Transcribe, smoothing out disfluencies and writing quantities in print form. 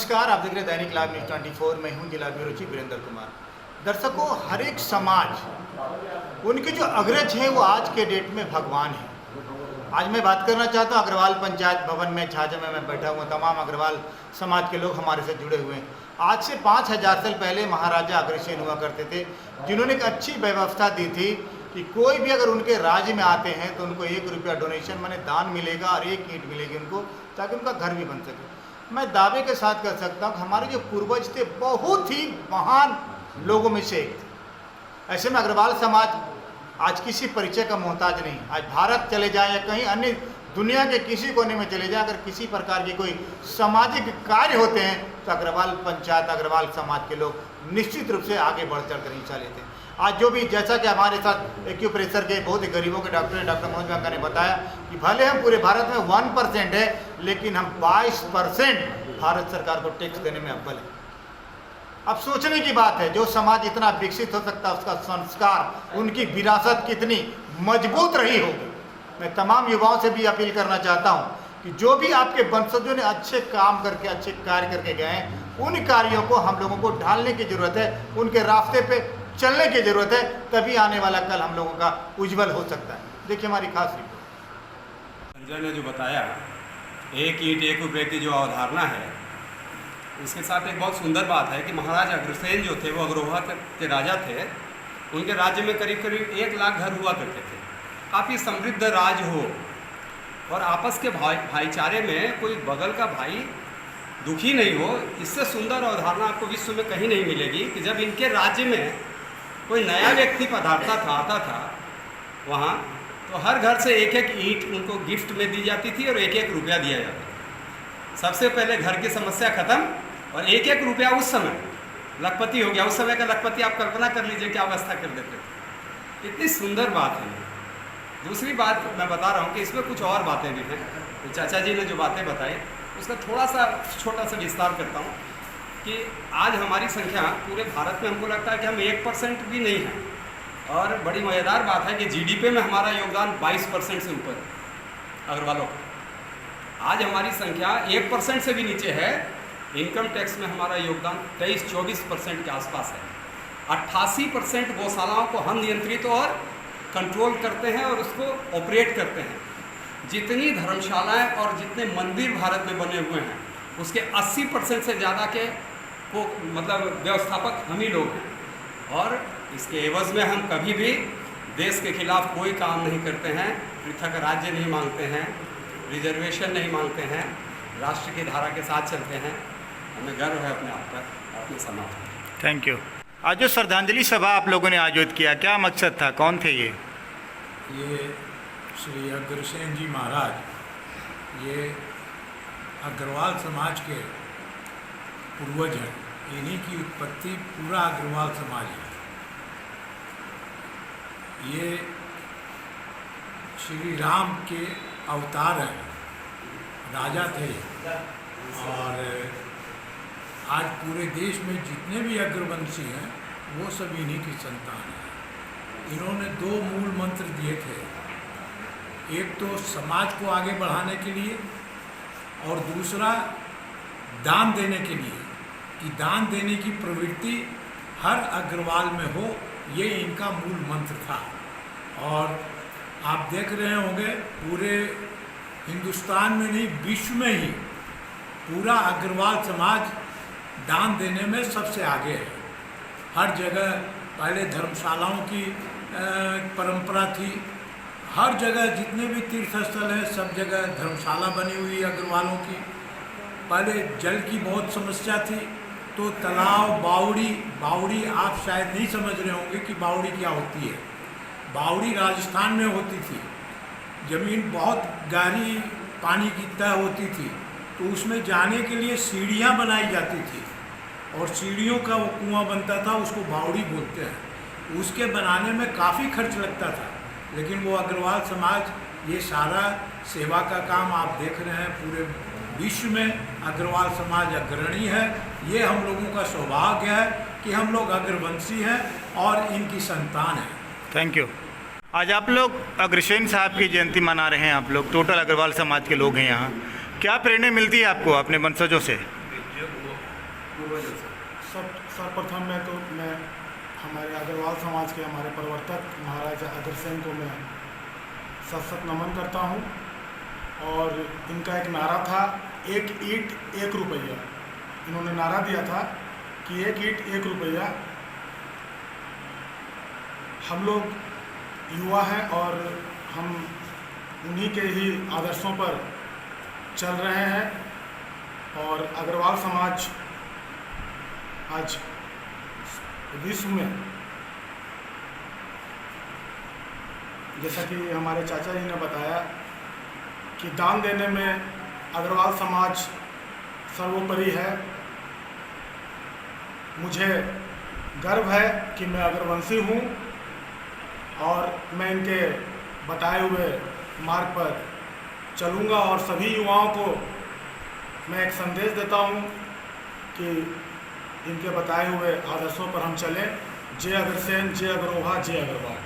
नमस्कार, आप देख रहे हैं दैनिक लाइव न्यूज 24। मैं हूं जिला ब्यूरो चीफ वीरेंद्र कुमार। दर्शकों, हर एक समाज उनके जो अग्रज हैं वो आज के डेट में भगवान हैं। आज मैं बात करना चाहता हूं अग्रवाल पंचायत भवन में छाजा में मैं बैठा हुआ, तमाम अग्रवाल समाज के लोग हमारे से जुड़े हुए हैं। आज से 5000 साल पहले महाराजा अग्रसेन हुआ करते थे, जिन्होंने एक अच्छी व्यवस्था दी थी कि कोई भी अगर उनके राज्य में आते हैं तो उनको 1 रुपया डोनेशन माने दान मिलेगा और 1 ईंट मिलेगी उनको, ताकि उनका घर भी बन सके। मैं दावे के साथ कह सकता हूँ कि हमारे जो पूर्वज थे बहुत ही महान लोगों में से एक थे। ऐसे में अग्रवाल समाज आज किसी परिचय का मोहताज नहीं। आज भारत चले जाए या कहीं अन्य दुनिया के किसी कोने में चले जाए, अगर किसी प्रकार के कोई सामाजिक कार्य होते हैं तो अग्रवाल पंचायत अग्रवाल समाज के लोग निश्चित रूप से आगे बढ़ चढ़ कर हिस्सा लेते हैं। आज जो भी, जैसा कि हमारे साथ एक्यूप्रेशर के बहुत ही गरीबों के डॉक्टर मनोज गंगा ने बताया कि भले हम पूरे भारत में 1% है, लेकिन हम 22% भारत सरकार को टैक्स देने में अव्वल है। अब सोचने की बात है, जो समाज इतना विकसित हो सकता है उसका संस्कार, उनकी विरासत कितनी मजबूत रही होगी। मैं तमाम युवाओं से भी अपील करना चाहता हूँ कि जो भी आपके वंशजों ने अच्छे काम करके अच्छे कार्य करके गए हैं, उन कार्यों को हम लोगों को ढालने की जरूरत है, उनके रास्ते पे चलने की जरूरत है, तभी आने वाला कल हम लोगों का उज्जवल हो सकता है। देखिए हमारी खास रिपोर्ट। संजय ने जो बताया, 1 ईंट 1 रुपये की जो अवधारणा है, इसके साथ एक बहुत सुंदर बात है कि महाराज अग्रसेन जो थे वो अग्रोहा के राजा थे। उनके राज्य में करीब करीब 1 लाख घर हुआ करते थे। काफ़ी समृद्ध राज हो और आपस के भाईचारे में कोई बगल का भाई दुखी नहीं हो, इससे सुंदर अवधारणा आपको विश्व में कहीं नहीं मिलेगी। कि जब इनके राज्य में कोई नया व्यक्ति पधारता था, आता था वहाँ, तो हर घर से 1-1 ईंट उनको गिफ्ट में दी जाती थी और 1-1 रुपया दिया जाता था। सबसे पहले घर की समस्या खत्म, और 1-1 रुपया उस समय लखपति हो गया। उस समय का लखपति आप कल्पना कर लीजिए क्या अवस्था कर देते थे। इतनी सुंदर बात है। दूसरी बात मैं बता रहा हूँ कि इसमें कुछ और बातें भी हैं। तो चाचा जी ने जो बातें बताई उसका थोड़ा सा छोटा सा विस्तार करता हूँ कि आज हमारी संख्या पूरे भारत में हमको लगता है कि हम 1% भी नहीं हैं। और बड़ी मज़ेदार बात है कि जीडीपी में हमारा योगदान 22% से ऊपर है अग्रवालों का। आज हमारी संख्या 1% से भी नीचे है। इनकम टैक्स में हमारा योगदान 23-24% के आसपास है। 88% गौशालाओं को हम नियंत्रित और कंट्रोल करते हैं और उसको ऑपरेट करते हैं। जितनी धर्मशालाएं और जितने मंदिर भारत में बने हुए हैं, उसके 80% से ज़्यादा के को मतलब व्यवस्थापक हम ही लोग हैं। और इसके एवज में हम कभी भी देश के खिलाफ कोई काम नहीं करते हैं, पृथक राज्य नहीं मांगते हैं, रिजर्वेशन नहीं मांगते हैं, राष्ट्र की धारा के साथ चलते हैं। हमें गर्व है अपने आप पर, अपने समाज पर। Thank you. आज जो श्रद्धांजलि सभा आप लोगों ने आयोजित किया, क्या मकसद था, कौन थे ये श्री अग्रसेन जी महाराज, ये अग्रवाल समाज के पूर्वज हैं। इन्हीं की उत्पत्ति पूरा अग्रवाल समाज है। ये श्री राम के अवतार हैं, राजा थे। और आज पूरे देश में जितने भी अग्रवंशी हैं वो सब इन्हीं की संतान हैं। इन्होंने 2 मूल मंत्र दिए थे, एक तो समाज को आगे बढ़ाने के लिए और दूसरा दान देने के लिए, कि दान देने की प्रवृत्ति हर अग्रवाल में हो, ये इनका मूल मंत्र था। और आप देख रहे होंगे पूरे हिंदुस्तान में नहीं, विश्व में ही पूरा अग्रवाल समाज दान देने में सबसे आगे है। हर जगह पहले धर्मशालाओं की परंपरा थी। हर जगह जितने भी तीर्थ स्थल हैं सब जगह धर्मशाला बनी हुई अग्रवालों की। पहले जल की बहुत समस्या थी, तो तालाब, बावड़ी आप शायद नहीं समझ रहे होंगे कि बावड़ी क्या होती है। बावड़ी राजस्थान में होती थी। ज़मीन बहुत गहरी पानी की तह होती थी, तो उसमें जाने के लिए सीढ़ियाँ बनाई जाती थी और सीढ़ियों का वो कुआं बनता था, उसको बावड़ी बोलते हैं। उसके बनाने में काफ़ी खर्च लगता था, लेकिन वो अग्रवाल समाज ये सारा सेवा का काम आप देख रहे हैं। पूरे विश्व में अग्रवाल समाज अग्रणी है। ये हम लोगों का सौभाग्य है कि हम लोग अग्रवंशी हैं और इनकी संतान हैं। Thank you. आज आप लोग अग्रसेन साहब की जयंती मना रहे हैं। आप लोग टोटल अग्रवाल समाज के लोग हैं यहाँ। क्या प्रेरणा मिलती है आपको अपने वंशजों से? पूर्वजों से? सर्वप्रथम में तो मैं हमारे अग्रवाल समाज के हमारे प्रवर्तक महाराजा अग्रसेन को मैं सत नमन करता हूँ। और इनका एक नारा था, एक ईंट एक रुपया। इन्होंने नारा दिया था कि एक ईंट एक रुपया। हम लोग युवा हैं और हम उन्हीं के ही आदर्शों पर चल रहे हैं। और अग्रवाल समाज आज विश्व में, जैसा कि हमारे चाचा जी ने बताया कि दान देने में अग्रवाल समाज सर्वोपरि है। मुझे गर्व है कि मैं अग्रवंशी हूँ और मैं इनके बताए हुए मार्ग पर चलूँगा। और सभी युवाओं को मैं एक संदेश देता हूँ कि इनके बताए हुए आदर्शों पर हम चलें। जय अग्रसेन, जय अग्रवाल, जय अग्रवाल।